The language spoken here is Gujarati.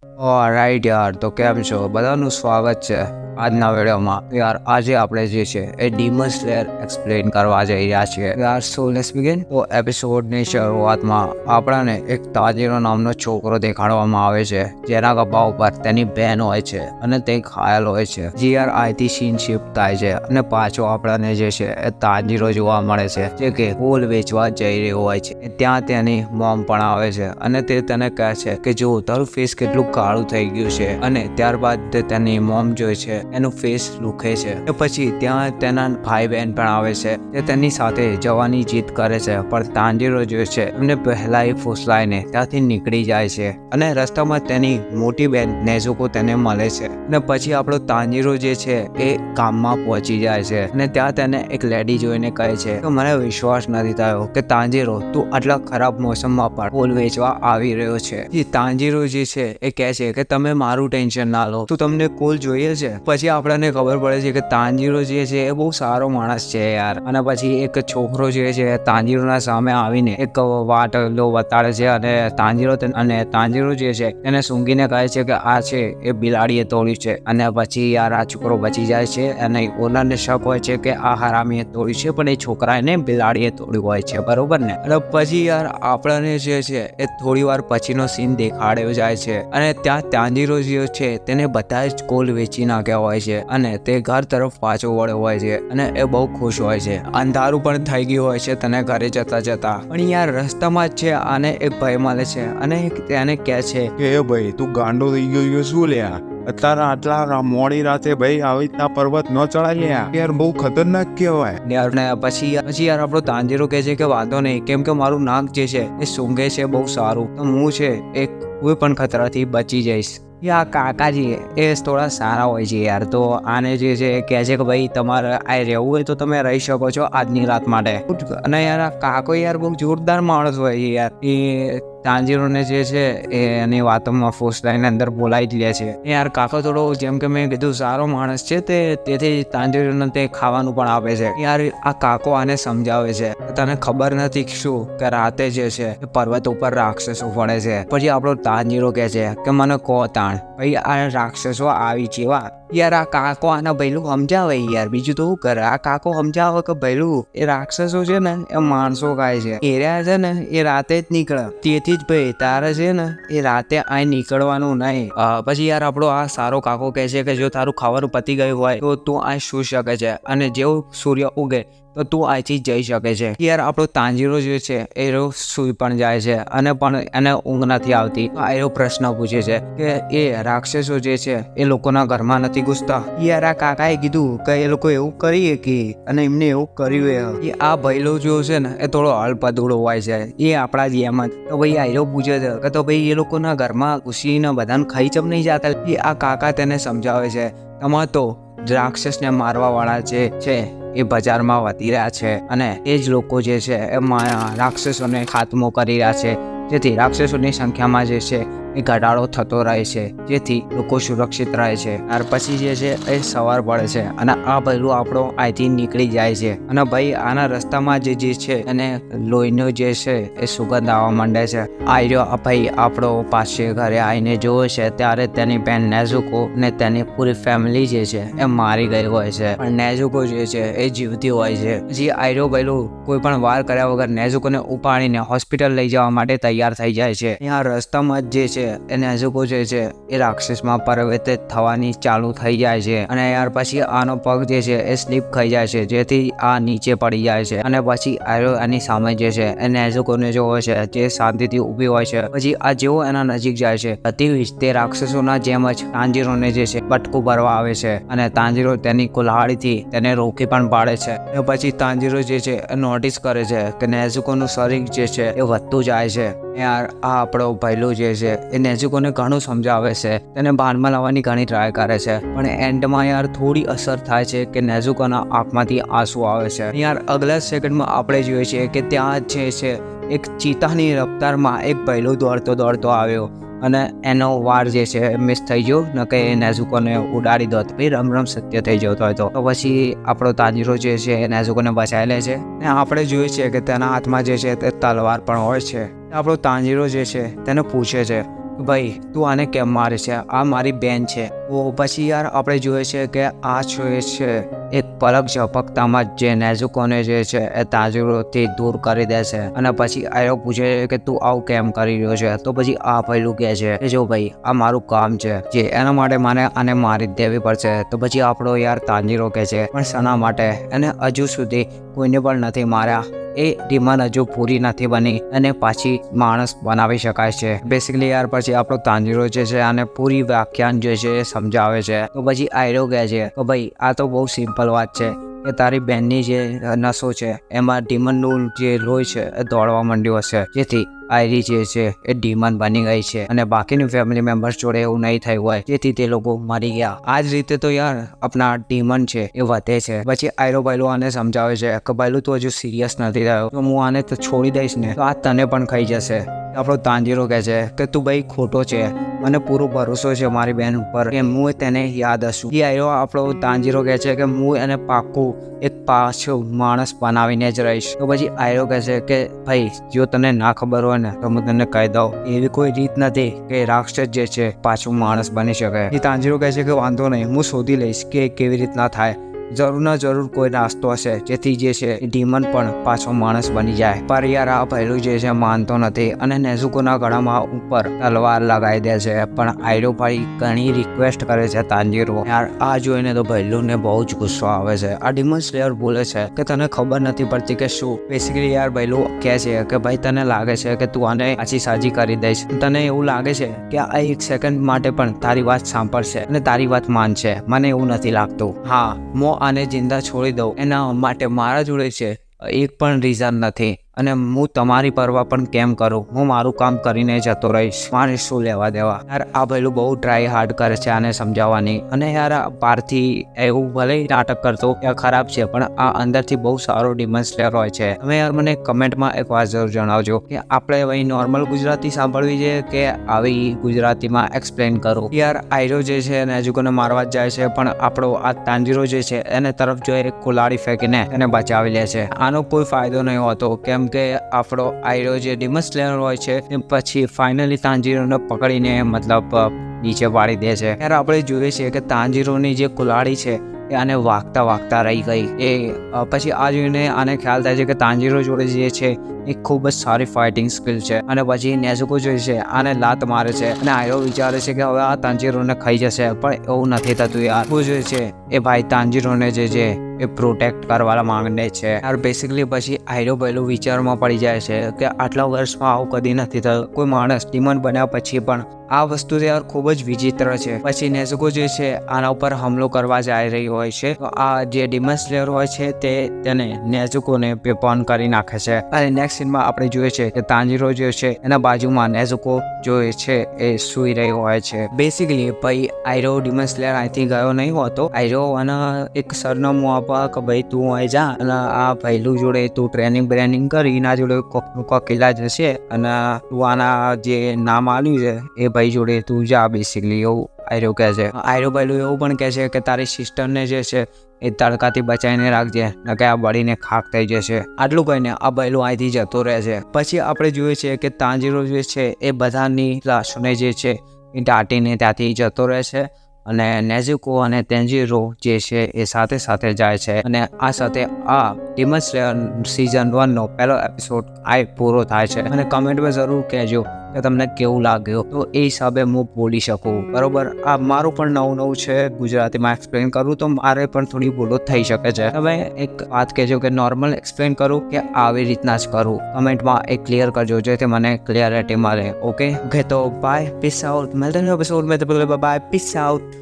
રાઈટ યાર, તો કેમ છો? બધાનું સ્વાગત છે આજના વિડીયોમાં. યાર આજે આપણે જે છે એ ડીમન સ્લેયર એક્સપ્લેન કરવા જઈ રહ્યા છીએ. યાર સો લેટ્સ બિગિન. તો એપિસોડની શરૂઆતમાં આપણને એક તાજીરો નામનો છોકરો દેખાડવામાં આવે છે, જેના કપા ઉપર તેની બહેન હોય છે અને તે ઘાયલ હોય છે. જે યાર આઈથી સીન શિફ્ટ થાય છે અને પાછો આપણને જે છે એ તાજીરો જોવા મળે છે, જે કે ફૂલ વેચવા જઈ રહ્યો હોય છે. ત્યાં તેની મોમ પણ આવે છે અને તે તેને કહે છે કે જો તારું ફેસ કેટલું કાળું થઈ ગયું છે, અને ત્યારબાદ તે તેની મોમ જોઈ છે એનું ફેસ લુખે છે. પછી ત્યાં તેના ભાઈ બહેન પણ આવે છે, તે તેની સાથે જવાની જીદ કરે છે, પણ તાંજીરો જે છે એમને પહેલા ફૂસલાઈને ત્યાંથી નીકળી જાય છે અને રસ્તામાં તેની મોટી બહેન નેઝુકો તેને મળે છે. અને પછી આપણો તાંજીરો જે છે એ ગામમાં પહોંચી જાય છે અને ત્યાં તેને એક લેડી જોઈને કહે છે કે મને વિશ્વાસ નથી થયો કે તાંજીરો તું આટલા ખરાબ મોસમમાં પણ ફૂલ વેચવા આવી રહ્યો છે. તાંજીરો જે છે એ કહે છે કે તમે મારું ટેન્શન ના લો, તું તમને કુલ જોઈએ છે. પછી આપણને ખબર પડે છે કે તાંજીરો જે છે એ બહુ સારો માણસ છે યાર. અને પછી એક છોકરો જે છે તાંજીરોના સામે આવીને એક વાટલો બતાડે છે અને તાંજીરો જે છે એને સૂંઘીને કહે છે કે આ છે એ બિલાડીએ તોડ્યું છે. અને પછી યાર આ છોકરો બચી જાય છે અને ઓનરને શક હોય છે કે આ હરામીએ તોડ્યું છે, પણ એ છોકરાને બિલાડીએ તોડ્યું હોય છે, બરોબર ને. અને પછી યાર આપણને જે છે એ થોડી વાર પછીનો સીન દેખાડ્યો જાય છે અને ત્યાં તાંજીરો જે છે તેને બધા જ કોલ વેચી નાખ્યા હોય છે અને તે ઘર તરફ પાછો વળ્યો હોય છે અને એ બહુ ખુશ હોય છે. અંધારું પણ થઈ ગયું હોય છે તને ઘરે જતા જતા. પણ યાર રસ્તામાં જ છે આને એક ભાઈ મળે છે અને તેને કહે છે કે ભાઈ તું ગાંડો થઈ ગયો શું લ્યા? અત્યારે આટલા મોડી રાતે ભાઈ આવી રીતના પર્વત ન ચડાય લ્યા, યાર બહુ ખતરનાક કહેવાય. યાર ને પછી યાર આપણો તાંજીરો કહે છે કે વાંધો નહીં, કેમ કે મારું નાક જે છે એ સૂંઘે છે બહુ સારું, તો હું છે એક કોઈ પણ ખતરાથી બચી જઈશ. યા કાકાજી એ થોડા સારા હોય છે યાર, તો આને જે છે એ કહે છે કે ભાઈ તમારે આ રહેવું હોય તો તમે રહી શકો છો આજની રાત માટે. અને યાર આ કાકો યાર બહુ જોરદાર માણસ હોય છે યાર. એ તાંજીરોને જે છે એ એની વાતોમાં ફોસલાઈને અંદર બોલાવી જ લે છે. યાર કાકો થોડો જેમ કે મેં કીધું સારો માણસ છે, તેથી તાંજીરોને તે ખાવાનું પણ આપે છે. યાર આ કાકો આને સમજાવે છે તને ખબર નથી શું કે રાતે જે છે એ પર્વત ઉપર રાક્ષસો પડે છે. પછી આપણો તાંજીરો કહે છે કે મને કહો તાણ ભાઈ આ રાક્ષસો આવી જેવા. યાર આ કાકો આના ભૈલું સમજાવે યાર, બીજું તો શું કરે. આ કાકો સમજાવે કે ભૈલું એ રાક્ષસો છે ને એ માણસો ખાય છે, એરિયા છે ને એ રાતે જ નીકળે, તેથી જ ભાઈ તારે છે ને એ રાતે આ નીકળવાનું નહીં. પછી યાર આપણો આ સારો કાકો કહે છે કે જો તારું ખાવાનું પતી ગયું હોય તો તું આ સૂઈ શકે છે અને જેવું સૂર્ય ઉગે તો તું અહીંથી જઈ શકે છે. યાર આપણો તાંજીરો જે છે એ સૂઈ પણ જાય છે અને પણ એને ઊંઘ નથી આવતી. એનો પ્રશ્ન પૂછે છે કે એ રાક્ષસો જે છે એ લોકોના ઘરમાં નથી ઘૂસતા? યાર આ કાકાએ કીધું કે એ લોકો એવું કરીએ કે અને એમને એવું કર્યું. એ આ ભૈલો જો છે ને એ થોડો અલ્પદુડો હોય છે, એ આપણા જેમ જ. તો ભાઈ આયરો પૂછે છે કે તો ભાઈ એ લોકોના ઘરમાં ઘૂસીને બધાને ખાઈ ચમ નહીં જતા? એ આ કાકા તેને સમજાવે છે તમારે તો રાક્ષસને મારવા વાળા જે છે એ બજારમાં વધી રહ્યા છે અને એ જ લોકો જે છે એ રાક્ષસોને ખાત્મો કરી રહ્યા છે, જેથી રાક્ષસોની સંખ્યામાં જે છે એ ઘટાડો થતો રહે છે, જેથી લોકો સુરક્ષિત રહે છે. ત્યાર પછી જે છે એ સવાર પડે છે અને આ ભૈલું આપણો અહીંથી નીકળી જાય છે. અને ભાઈ આના રસ્તામાં જે છે એને લોહીનો જે છે એ સુગંધ આવવા માંડે છે. આર્યો ભાઈ આપણો પાસે ઘરે આવીને જોવે છે ત્યારે તેની બેન નેઝુકો ને તેની પૂરી ફેમિલી જે છે એ મારી ગઈ હોય છે, પણ નેઝુકો જે છે એ જીવતી હોય છે. પછી આર્યો ભૈલું કોઈ પણ વાર કર્યા વગર નેઝુકોને ઉપાડીને હોસ્પિટલ લઈ જવા માટે તૈયાર થઈ જાય છે. ત્યાં રસ્તામાં જે છે એ નેઝુકો જે છે એ રાક્ષસમાં પરિવર્તિત થવાની ચાલુ થઈ જાય છે અને યાર પછી આનો પગ જે છે એ સ્લીપ ખાઈ જાય છે, જેથી આ નીચે પડી જાય છે. અને પછી આર્યો એની સામે જે છે એ નેઝુકોને જોવે છે જે શાંતિથી ઊભી હોય છે. પછી આ જેવો એના નજીક જાય છે તે રાક્ષસોના જેમ જ તાંજીરોને જે છે બટકું ભરવા આવે છે અને તાંજીરો તેની કુલ્હાડીથી તેને રોકી પણ પાડે છે. અને પછી તાંજીરો જે છે એ નોટિસ કરે છે કે નેઝુકોનું શરીર જે છે એ વધતું જાય છે. યાર આ આપણો ભૈલું જે છે એ નેઝુકોને ઘણું સમજાવે છે, તેને ભાનમાં લાવવાની ઘણી ટ્રાય કરે છે, પણ એન્ડમાં યાર થોડી અસર થાય છે કે નેઝુકોના આંખમાંથી આંસુ આવે છે. યાર અગલા સેકન્ડમાં આપણે જોઈએ છીએ કે ત્યાં જે છે એક ચીતાની રફતારમાં એક ભૈલું દોડતો આવ્યો અને એનો વાર જે છે મિસ થઈ ગયો, ન કે નેઝુકોને ઉડાડી દો ભાઈ રમ સત્ય થઈ જતો હોય તો પછી આપણો તાંજીરો જે છે એ નેઝુકોને બચાવી લે છે. ને આપણે જોઈએ છીએ કે તેના હાથમાં જે છે તે તલવાર પણ હોય છે. આપણો તાંજીરો જે છે તેને પૂછે છે ભાઈ તું આને કેમ મારે છે, આ મારી બેન છે. તો પછી યાર આપણે જોઈએ છે કે આ જોઈએ છે એક પલક ઝપકતામાં જે નેઝુકોને જે છે એ તાંજીરોથી દૂર કરી દે છે. અને પછી આયો પૂછે છે કે તું આવું કેમ કરી રહ્યો છે. તો પછી આ પહેલું કહે છે કે જો ભાઈ આ મારું કામ છે, જે એના માટે મને આને મારી જ દેવી પડશે. તો પછી આપણો યાર તાંજીરો કહે છે પણ શના માટે, એને હજુ સુધી કોઈને પણ નથી માર્યા, એ ડિમાન્ડ હજુ પૂરી નથી બની અને પાછી માણસ બનાવી શકાય છે. બેસિકલી યાર પછી આપણો તાંજીરો જે છે આને પૂરી વ્યાખ્યાન જે છે એ સમજાવે છે. તો પછી આયરો કહે છે કે ભાઈ આ તો બહુ સિમ્પલ વાત છે કે તારી બેનની જે નસો છે એમાં ડીમનનું જે લોહી છે એ દોડવા માંડ્યું હશે, જેથી આયરી જે છે એ ડીમન બની ગઈ છે અને બાકીની ફેમિલી મેમ્બર્સ જોડે એવું નહીં થયું હોય, જેથી તે લોકો મરી ગયા. આ જ રીતે તો યાર આપણા ડીમન છે એ વધે છે. પછી આયરો ભાઈલો આને સમજાવે છે કે ભાઈલું તું હજુ સિરિયસ નથી થયો, તો હું આને તો છોડી દઈશ ને તો આ તને પણ ખાઈ જશે. આપણો તાંજીરો કહે છે કે તું ભાઈ ખોટો છે, મને પૂરો ભરોસો છે મારી બહેન ઉપર કે હું તેને યાદ હશું. એ આયરો આપણો તાંજીરો કહે છે કે હું એને પાક્કું એક પાછો માણસ બનાવીને જ રહીશ. તો પછી આયરો કહે છે કે ભાઈ જો તને ના ખબર હોય ને તો હું તને કહી દઉં, એવી કોઈ રીત નથી કે રાક્ષસ જે છે પાછું માણસ બની શકે. એ તાંજીરો કહે છે કે વાંધો નહીં, હું શોધી લઈશ કે કેવી રીતના થાય. જરૂર ના જરૂર કોઈ નાસ્તો હશે જેથી જે છે ડીમન પણ પાછો માણસ બની જાય. પર યાર આ પહેલું જે છે માનતો નથી અને નેઝુકોના ગળામાં ઉપર તલવાર લગાવી દે છે. પણ આયરો ભાઈ ઘણી રિક્વેસ્ટ કરે છે તાંજીરો. યાર આ જોઈને તો ભૈલુને બહુ જ ગુસ્સો આવે છે. આ ડીમન સ્લેયર બોલે છે કે તને ખબર નથી પડતી કે શું. બેસિકલી યાર ભૈલું કહે છે કે ભાઈ તને લાગે છે કે તું આને પાછી સાજી કરી દઈશ, તને એવું લાગે છે કે આ એક સેકન્ડ માટે પણ તારી વાત સાંભળશે અને તારી વાત માનશે. મને એવું નથી લાગતું. હા, આને જિંદા છોડી દઉં એના માટે મારા જોડે છે એક પણ રીઝન નથી અને હું તમારી પરવા પણ કેમ કરું, હું મારું કામ કરીને જતો રહીશ, મારે શું લેવા દેવા. યાર આ પહેલું બહુ ટ્રાય હાર્ડ કરે છે આને સમજાવવાની. અને યાર બહારથી એવું ભલે નાટક કરતો કે ખરાબ છે પણ આ અંદરથી બહુ સારો ડિમન સ્લેયર હોય છે. તમે યાર મને કમેન્ટમાં એક વાત જરૂર જણાવજો કે આપણે હવે નોર્મલ ગુજરાતી સાંભળવી છે કે આવી ગુજરાતીમાં એક્સપ્લેન કરો. યાર આયરો જે છે નેઝુકોને મારવા જ જાય છે પણ આપણો આ તાંજીરો જે છે એને તરફ જો એક કુલાડી ફેંકીને એને બચાવી લે છે. આનો કોઈ ફાયદો નહીં હોતો કેમ કે આપણો આયરો જે ડિમન સ્લેયર હોય છે એ પછી ફાઇનલી તાંજીરોને પકડીને મતલબ નીચે પાડી દે છે. યાર આપણે જોઈએ છીએ કે તાંજીરોની જે કુલાડી છે એ આને વાગતા રહી ગઈ. એ પછી આ જોઈને આને ખ્યાલ થાય છે કે તાંજીરો જોડે જે છે એ ખૂબ જ સારી ફાઇટિંગ સ્કિલ છે. અને પછી નેઝુકો જે છે આને લાત મારે છે અને આયરો વિચારે છે કે હવે આ તાંજીરોને ખાઈ જશે, પણ એવું નથી થતું. યાર હું જે છે એ ભાઈ તાંજીરોને જે છે એ પ્રોટેક્ટ કરવા માંગે છે. યાર બેસિકલી પછી આયરો પહેલું વિચારમાં પડી જાય છે કે આટલા વર્ષમાં આવું કદી નથી થયું, કોઈ માણસ ડિમન બન્યા પછી પણ. આ વસ્તુ યાર ખૂબ જ વિચિત્ર છે. પછી નેઝુકો જે છે આના ઉપર હુમલો કરવા જઈ રહી હોય છે, તો આ જે ડિમન સ્લેયર હોય છે તે તેને નેઝુકોને પેપોન કરી નાખે છે. અને નેક્સ્ટ સીનમાં આપણે જોઈએ છે કે તાંજીરો જે છે એના બાજુમાં નેઝુકો જે છે એ સૂઈ રહ્યો હોય છે. બેસિકલી ભાઈ આયરો ડિમન સ્લેયર અહીંથી ગયો નહીં હોતો. આયરો આના એક સરનામું આપવા કે ભાઈ તું અહીં જા અને આ પહેલું જોડે તું ટ્રેનિંગ કરી, એના જોડે કોક ઇલાજ હશે અને તું આના જે નામ આવ્યું છે એ ભાઈ જોડે તું જા. બેસિકલી એવું આયરો કહે છે. આયરો પહેલું એવું પણ કહે છે કે તારી સિસ્ટરને જે છે એ તડકાથી બચાવીને રાખજે, નકે આ બળીને ખાક થઈ જશે. આટલું કહીને આ પહેલું અહીંથી જતો રહે છે. પછી આપણે જોઈએ છીએ કે તાંજીરો જે છે એ બધાની લાશોને જે છે એ દાટીને ત્યાંથી જતો રહે છે અને નેઝુકો અને તાંજીરો જે છે એ સાથે સાથે જાય છે. અને આ સાથે આ ડિમન સ્લેયર સીઝન 1નો પહેલો એપિસોડ આ પૂરો થાય છે. અને કમેન્ટમાં જરૂર કહેજો કે તમને કેવું લાગ્યું, તો એ હિસાબે હું બોલી શકું. બરોબર, આ મારું પણ નવું છે ગુજરાતીમાં એક્સપ્લેન કરું તો મારે પણ થોડી ભૂલો થઈ શકે છે. તમે એક વાત કહેજો કે નોર્મલ એક્સપ્લેન કરું કે આવી રીતના જ કરું, કમેન્ટમાં એક ક્લિયર કરજો જેથી મને ક્લિયરિટી મળે. ઓકે તો બાય, પીસ આઉટ. મળતા એપિસોડ में, बाय, पीस आउट.